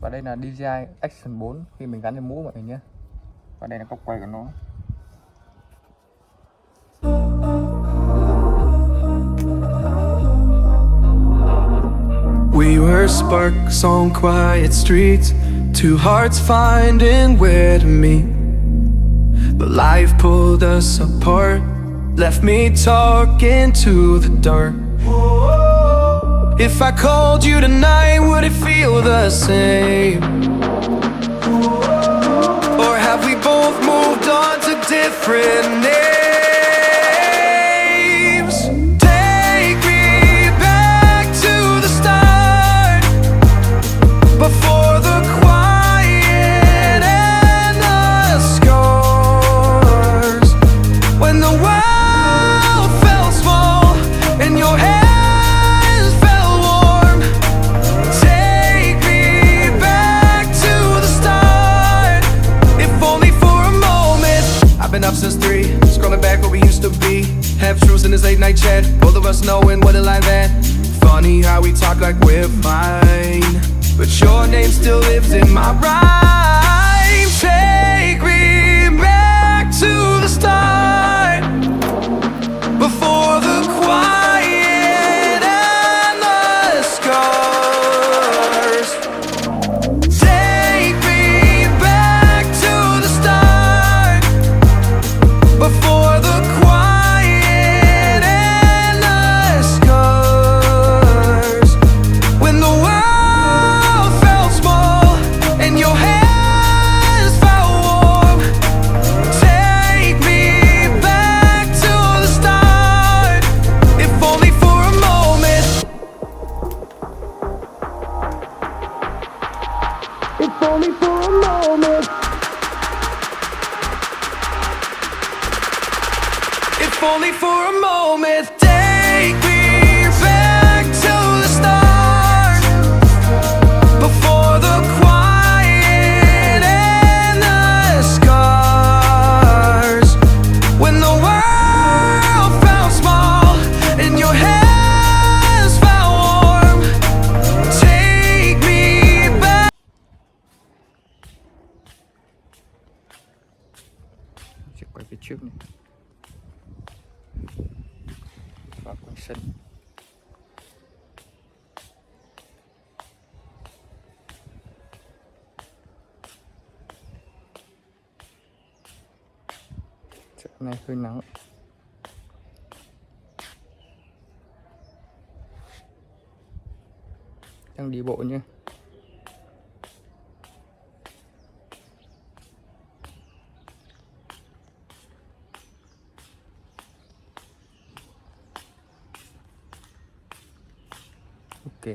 Và đây là DJI Action 4 khi mình gắn lên mũ mọi người nhé. Và đây là góc quay của nó. We were sparks on quiet streets, two hearts finding where to meet. But life pulled us apart, left me talking to the dark. If I called you tonight, would it feel the same? Or have we both moved on to different names? Take me back to the start, before the quiet and the scars. When the world felt small and your hands felt warm. Take me back to the start, if only for a moment. I've been up since 3, scrolling back where we used to be. Half truths in this late night chat, both of us knowing what it like that. Funny how we talk like we're fine, but your name still lives in my rhyme. Take me back to the start, before the quiet and the scars. Take me back to the start, before the quiet and the scars. When the world felt small and your hands felt warm. Take me back to the start, if only for a moment. If only for a moment. If only for a moment. Take me back to the start, before the quiet and the scars. When the world felt small and your hands felt warm. Take me back. Sẽ quay phía trước này. Và quay sân. Chỗ này hơi nắng. Đang đi bộ nhé. Ok.